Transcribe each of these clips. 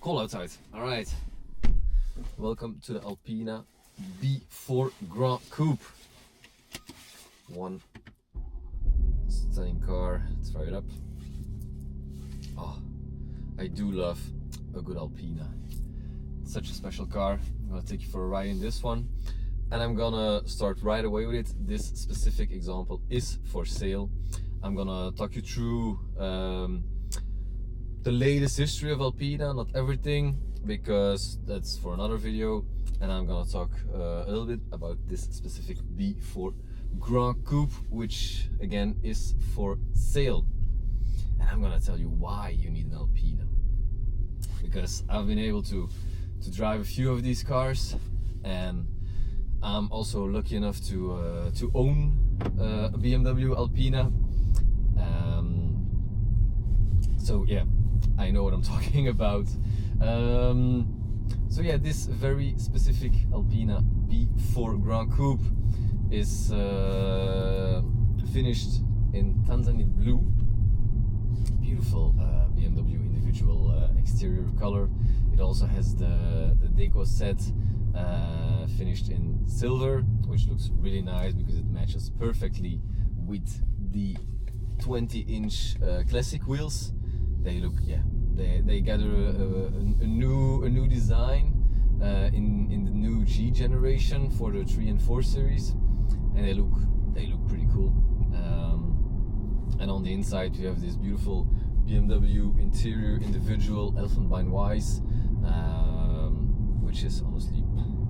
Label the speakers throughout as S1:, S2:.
S1: cold outside. All right. Welcome to the ALPINA B4 Gran Coupe. One stunning car. Let's fire it up. Oh, I do love a good ALPINA. It's such a special car. I'm gonna take you for a ride in this one, and I'm gonna start right away with it. This specific example is for sale. I'm gonna talk you through the latest history of ALPINA, not everything, because that's for another video. And I'm gonna talk a little bit about this specific B4 Gran Coupe, which again is for sale. And I'm gonna tell you why you need an ALPINA, because I've been able to drive a few of these cars, and I'm also lucky enough to own a BMW ALPINA. So yeah, I know what I'm talking about. So yeah, this very specific ALPINA B4 Gran Coupe is finished in Tanzanite blue. Beautiful BMW individual exterior color. It also has the deco set finished in silver, which looks really nice because it matches perfectly with the 20-inch classic wheels. They look, yeah, they gather a new design in the new G generation for the 3 and 4 series, and they look pretty cool. And on the inside you have this beautiful BMW interior individual Elfenbein Wise, which is honestly,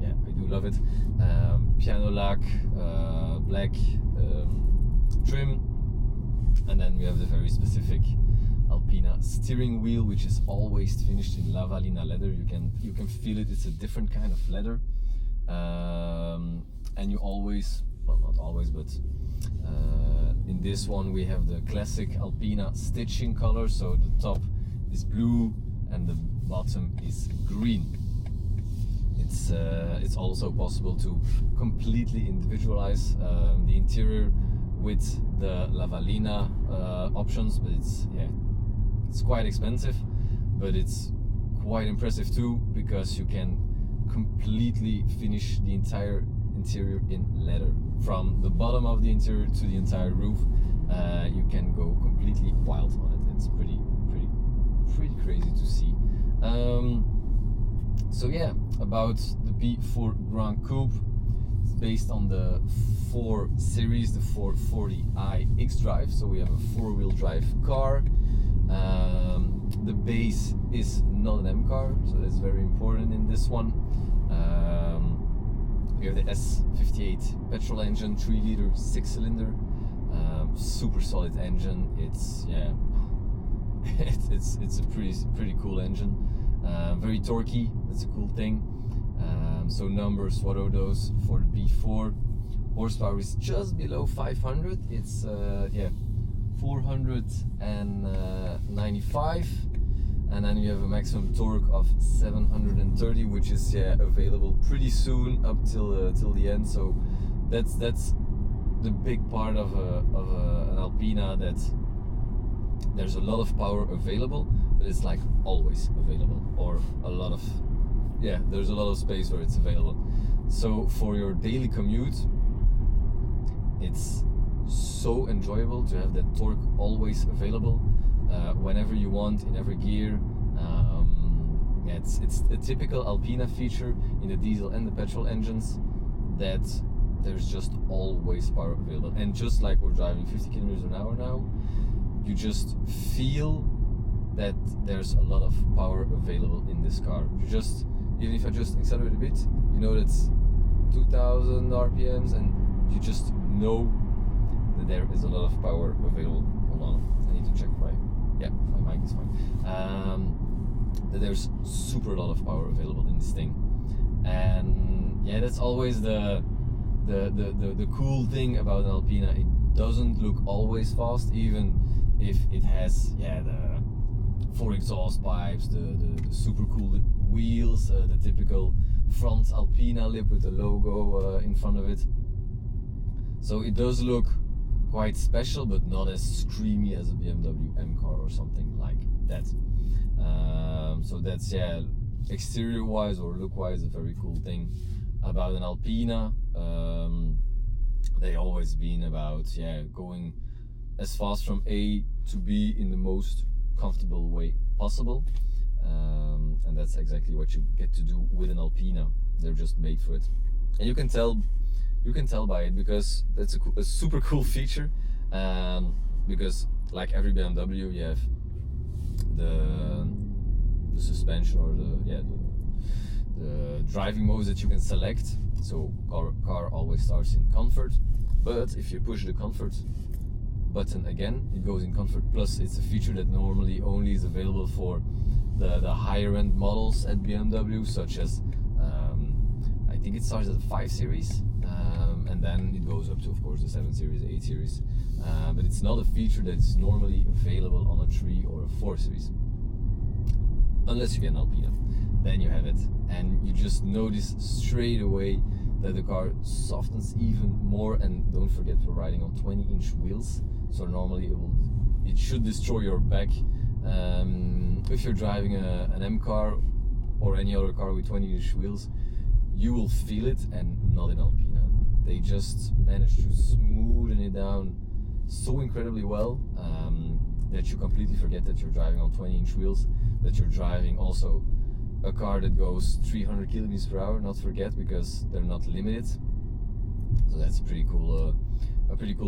S1: yeah, I do love it. Piano lack, black trim, and then we have the very specific ALPINA steering wheel, which is always finished in Lavalina leather. You can feel it. It's a different kind of leather, and you always, well, not always, but in this one we have the classic ALPINA stitching color. So the top is blue and the bottom is green. It's also possible to completely individualize the interior with the Lavalina options, but it's quite expensive, but it's quite impressive too, because you can completely finish the entire interior in leather, from the bottom of the interior to the entire roof. You can go completely wild on it. It's pretty crazy to see. So yeah, about the B4 Gran Coupe. It's based on the 4 series, the 440i X-Drive. So we have a 4-wheel drive car. The base is not an M car, so that's very important in this one. We have the S58 petrol engine, 3-liter 6-cylinder, super solid engine. It's, yeah, it's a pretty cool engine, very torquey. That's a cool thing. So numbers, what are those for the B4? Horsepower is just below 500. It's 495, and then you have a maximum torque of 730, which is available pretty soon up till the end. So that's the big part of an ALPINA, that there's a lot of power available, but it's like always available, or there's a lot of space where it's available. So for your daily commute, it's so enjoyable to have that torque always available, whenever you want, in every gear. It's a typical ALPINA feature in the diesel and the petrol engines, that there's just always power available. And just like we're driving 50 kilometers an hour now, you just feel that there's a lot of power available in this car. Even if I just accelerate a bit, you know that's 2000 RPMs, and you just know that there is a lot of power available. Hold on, I need to check my mic is fine. That there's super lot of power available in this thing, and yeah, that's always the cool thing about an ALPINA. It doesn't look always fast, even if it has the 4 exhaust pipes, the super cool wheels, the typical front ALPINA lip with the logo in front of it. So it does look quite special, but not as screamy as a BMW M car or something like that. So that's, yeah, exterior wise or look wise, a very cool thing about an Alpina. They always been about, yeah, going as fast from A to B in the most comfortable way possible, and that's exactly what you get to do with an Alpina. They're just made for it, and you can tell by it, because that's a super cool feature. Because like every BMW, you have the suspension, or the driving modes that you can select. So car always starts in comfort, but if you push the comfort button again, it goes in comfort plus. It's a feature that normally only is available for the higher end models at BMW, such as I think it starts at the 5 Series, and then it goes up to, of course, the 7 Series, 8 Series, but it's not a feature that's normally available on a 3 or a 4 Series, unless you get an Alpina. Then you have it, and you just notice straight away that the car softens even more. And don't forget, we're riding on 20-inch wheels, so normally it should destroy your back if you're driving an M car or any other car with 20-inch wheels. You will feel it, and not in Alpina. They just managed to smoothen it down so incredibly well that you completely forget that you're driving on 20-inch wheels, that you're driving also a car that goes 300 kilometers per hour, not forget, because they're not limited. So that's a pretty cool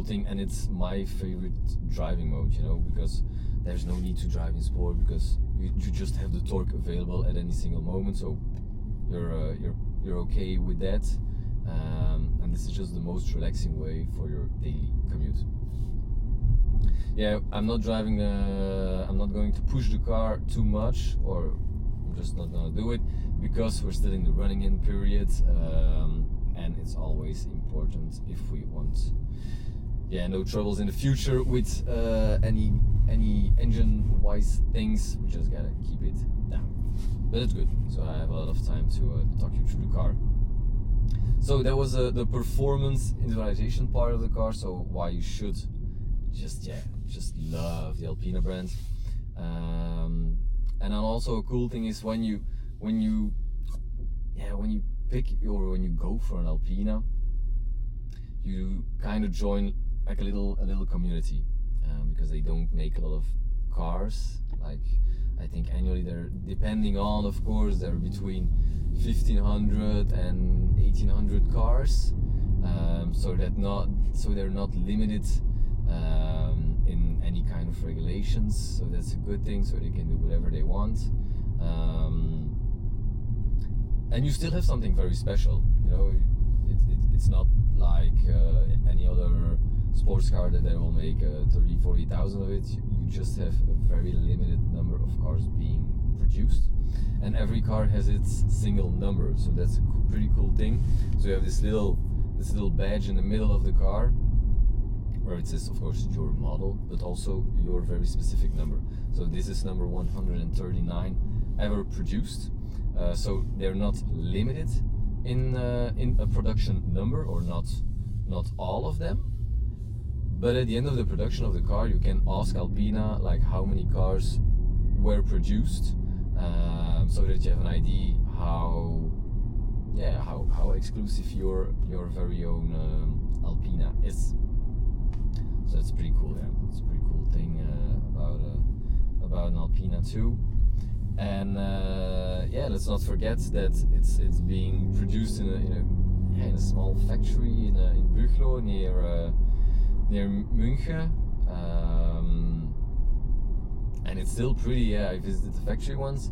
S1: thing, and it's my favorite driving mode, you know, because there's no need to drive in sport, because you just have the torque available at any single moment, so you're okay with that, and this is just the most relaxing way for your daily commute. Yeah, I'm not going to push the car too much, or I'm just not gonna do it, because we're still in the running in period, and it's always important if we want, yeah, no troubles in the future with any engine wise things. We just gotta keep it down, but it's good, so I have a lot of time to talk you through the car. So that was the performance individualization part of the car, so why you should just love the Alpina brand. And then also a cool thing is when you go for an Alpina, you kind of join like a little community, because they don't make a lot of cars. Like, I think annually they're, depending on, of course, they're between 1,500 and 1,800 cars, so they're not limited in any kind of regulations, so that's a good thing, so they can do whatever they want, and you still have something very special, you know. It's not like any other sports car that they will make 30,000-40,000 of it. You just have a very limited number of cars being produced, and every car has its single number, so that's a pretty cool thing. So you have this little badge in the middle of the car, where it says, of course, your model, but also your very specific number. So this is number 139 ever produced. So they're not limited in a production number, or not all of them. But at the end of the production of the car, you can ask Alpina like how many cars were produced, so that you have an idea how exclusive your very own Alpina is. So that's pretty cool. Yeah, it's a pretty cool thing about an Alpina too. And yeah, let's not forget that it's being produced in a small factory in Büchloh near München, and it's still pretty. Yeah, I visited the factory once.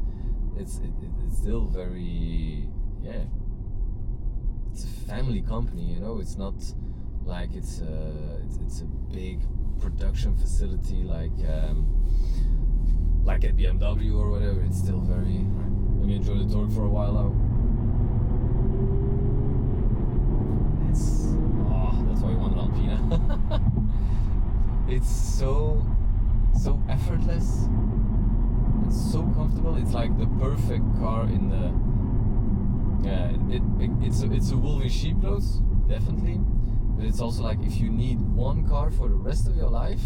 S1: It's still very, yeah. It's a family company, you know. It's not like it's a big production facility like at BMW or whatever. It's still very. Let me enjoy the torque for a while now. That's why I want an Alpina. It's so effortless. It's so comfortable. It's like the perfect car in the. Yeah, it's a wolf in sheep clothes, definitely. But it's also like, if you need one car for the rest of your life,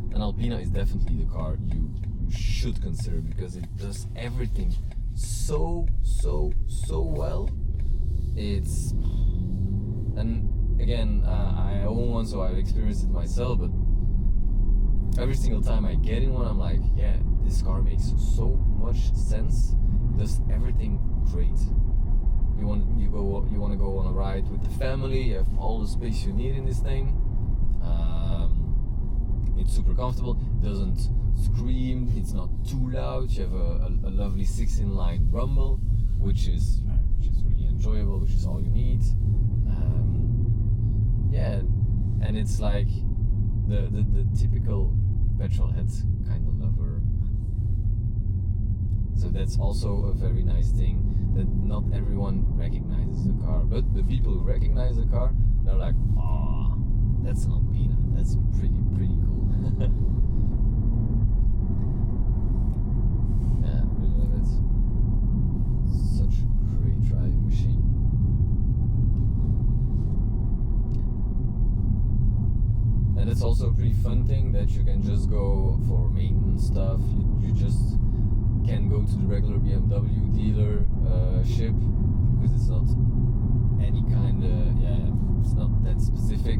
S1: then ALPINA is definitely the car you should consider, because it does everything so well. It's, and again, I own one, so I've experienced it myself, but every single time I get in one, I'm like, yeah, this car makes so much sense. It does everything great. You want to go on a ride with the family, you have all the space you need in this thing. It's super comfortable, it doesn't scream, it's not too loud. You have a lovely 6-in-line rumble, which is really enjoyable, which is all you need. Yeah, and it's like the typical petrol head kind of lover. So that's also a very nice thing, that not everyone recognizes the car, but the people who recognize the car, they're like, oh, that's an ALPINA, that's pretty cool. Yeah, I really love it. Such a great driving machine. And it's also a pretty fun thing that you can just go for maintenance stuff. You just can go to the regular BMW dealership, because it's not any kind of, it's not that specific.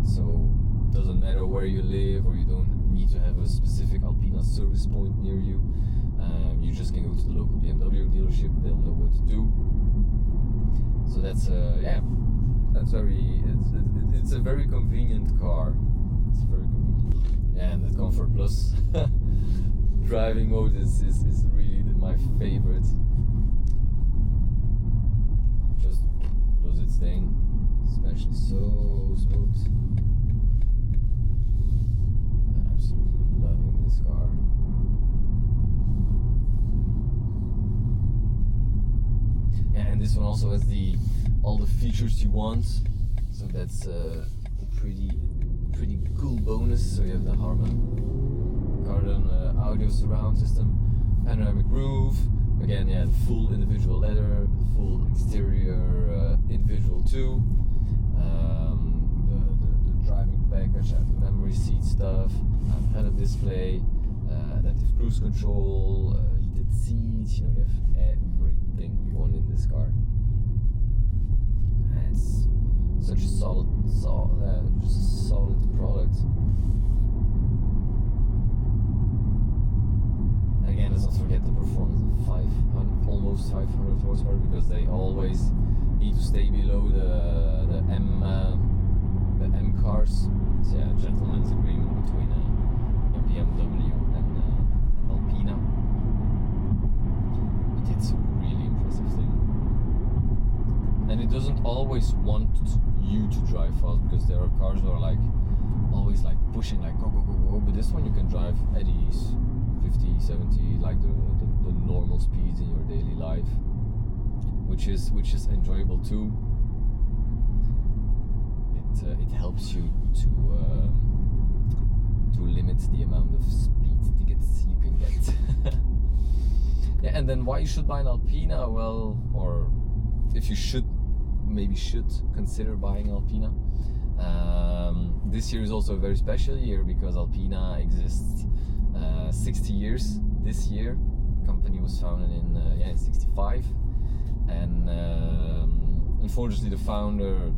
S1: So it doesn't matter where you live, or you don't need to have a specific ALPINA service point near you. You just can go to the local BMW dealership, they'll know what to do. So that's that's it's a very convenient car. It's very convenient. Yeah, and the Comfort Plus driving mode is really my favorite. Just does its thing. Especially so smooth. I'm absolutely loving this car. Yeah, and this one also has all the features you want. So that's a pretty cool bonus. So you have the Harman Kardon audio surround system, panoramic roof. Again, yeah, the full individual leather, full exterior individual too. The driving package, the memory seat stuff, head-up display, adaptive cruise control, heated seats. You know, you have everything you want in this car. And it's such a solid product. Again, let's not forget the performance of almost 500 horsepower, because they always need to stay below the M cars. So yeah, gentleman's agreement between BMW and ALPINA. But it's a really impressive thing. And it doesn't always want you to drive fast, because there are cars that are like always like pushing, like go, but this one you can drive at ease, 50, 70, like the normal speeds in your daily life, which is enjoyable too. It helps you to limit the amount of speed tickets you can get. Yeah, and then why you should buy an ALPINA? Well, or if you should consider buying ALPINA. This year is also a very special year, because ALPINA exists 60 years this year. The company was founded in 65, and unfortunately the founder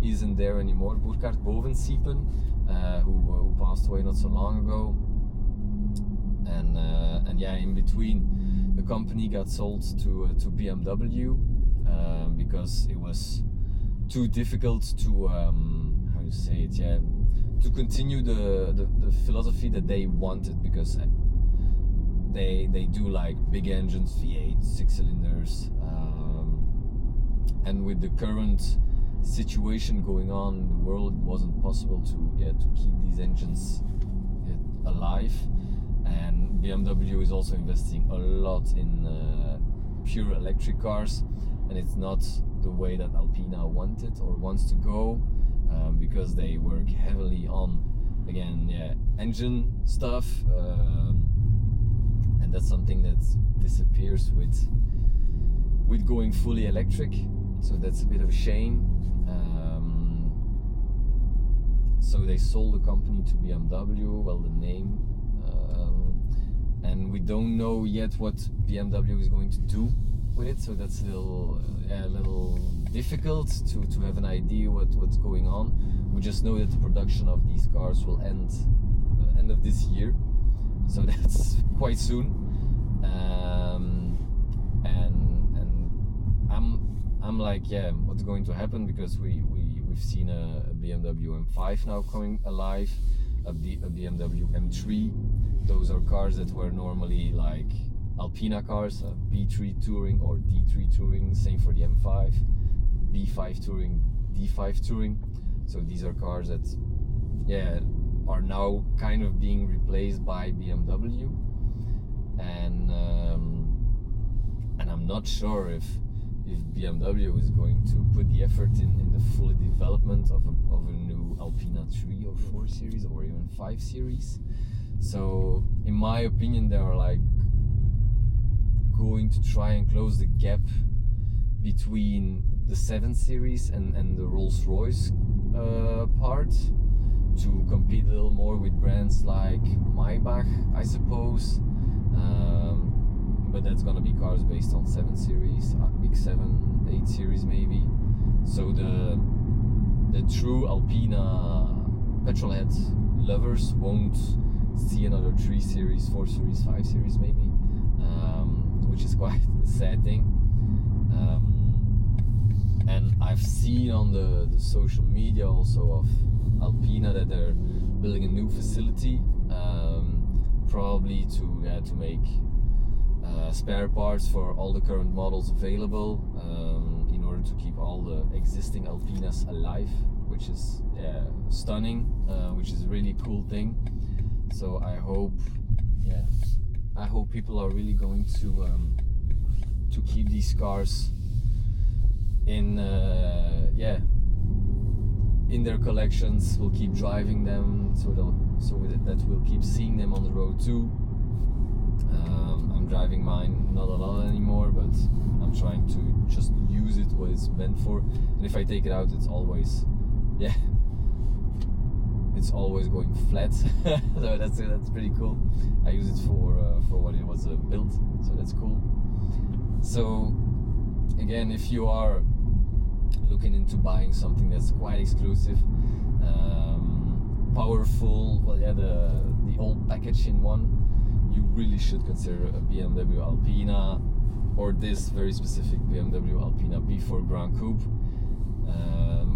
S1: isn't there anymore, Burkhard Bovensiepen, who passed away not so long ago. And yeah, in between, the company got sold to BMW because it was too difficult to to continue the philosophy that they wanted, because they do like big engines, V8, 6 cylinders, and with the current situation going on in the world, it wasn't possible to keep these engines alive. And BMW is also investing a lot in pure electric cars, and it's not the way that ALPINA wanted or wants to go, because they work heavily on, again, engine stuff, and that's something that disappears with going fully electric. so that's a bit of a shame. So they sold the company to BMW, well, the name, and we don't know yet what BMW is going to do with it, so that's a little difficult to have an idea what's going on. We just know that the production of these cars will end of this year, so that's quite soon. And I'm like, yeah, what's going to happen, because we've seen a BMW M5 now coming alive, a BMW M3. Those are cars that were normally like ALPINA cars, B3 Touring or D3 Touring, same for the M5, B5 Touring, D5 Touring. So these are cars that, yeah, are now kind of being replaced by BMW, and I'm not sure if BMW is going to put the effort in the full development of a new ALPINA 3 or 4 series or even 5 series. So in my opinion, they are like going to try and close the gap between the 7 series and the Rolls-Royce part, to compete a little more with brands like Maybach, I suppose. But that's gonna be cars based on 7 series, X7, 8 series maybe. So the true ALPINA petrolhead lovers won't see another 3 series, 4 series, 5 series maybe, which is quite a sad thing. And I've seen on the social media also of ALPINA that they're building a new facility, probably to make spare parts for all the current models available, in order to keep all the existing ALPINAs alive, which is stunning, which is a really cool thing. So I hope people are really going to keep these cars in in their collections. We'll keep driving them, so that we'll keep seeing them on the road too. I'm driving mine not a lot anymore, but I'm trying to just use it what it's meant for. And if I take it out, it's always going flat. So that's pretty cool. I use it for what it was built, so that's cool. So again, if you are looking into buying something that's quite exclusive, powerful, the old package in one, you really should consider a BMW ALPINA, or this very specific BMW ALPINA B4 Gran Coupe.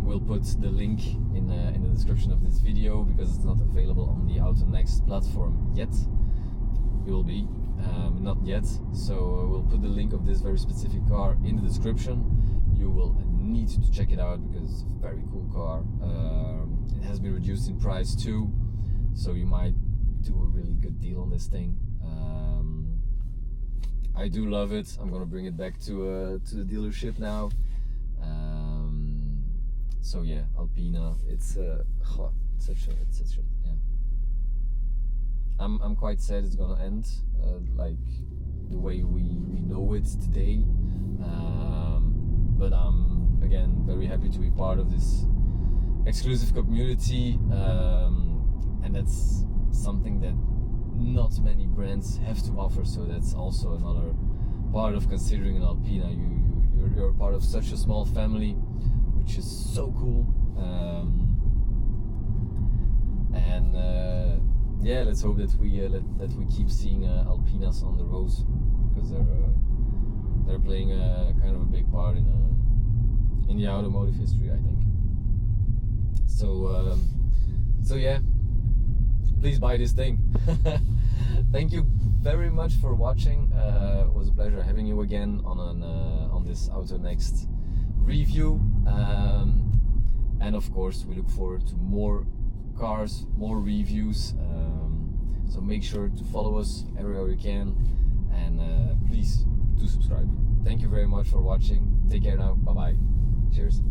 S1: We'll put the link in the description of this video, because it's not available on the AutoNext platform yet. It will be, not yet. So we'll put the link of this very specific car in the description. You will need to check it out, because it's a very cool car. It has been reduced in price too, so you might do a really good deal on this thing. I do love it. I'm gonna bring it back to the dealership now. So yeah, ALPINA. It's such a yeah. I'm quite sad it's gonna end like the way we know it today. But I'm again very happy to be part of this exclusive community, and that's something that not many brands have to offer. So that's also another part of considering an ALPINA. You're part of such a small family, which is so cool. Yeah, let's hope that we keep seeing ALPINAs on the roads, because they're playing kind of a big part in the automotive history, I think. So yeah, please buy this thing. Thank you very much for watching. It was a pleasure having you again on this AutoNext review, and of course we look forward to more cars, more reviews. So make sure to follow us everywhere you can, and please do subscribe. Thank you very much for watching. Take care now. Bye bye. Cheers.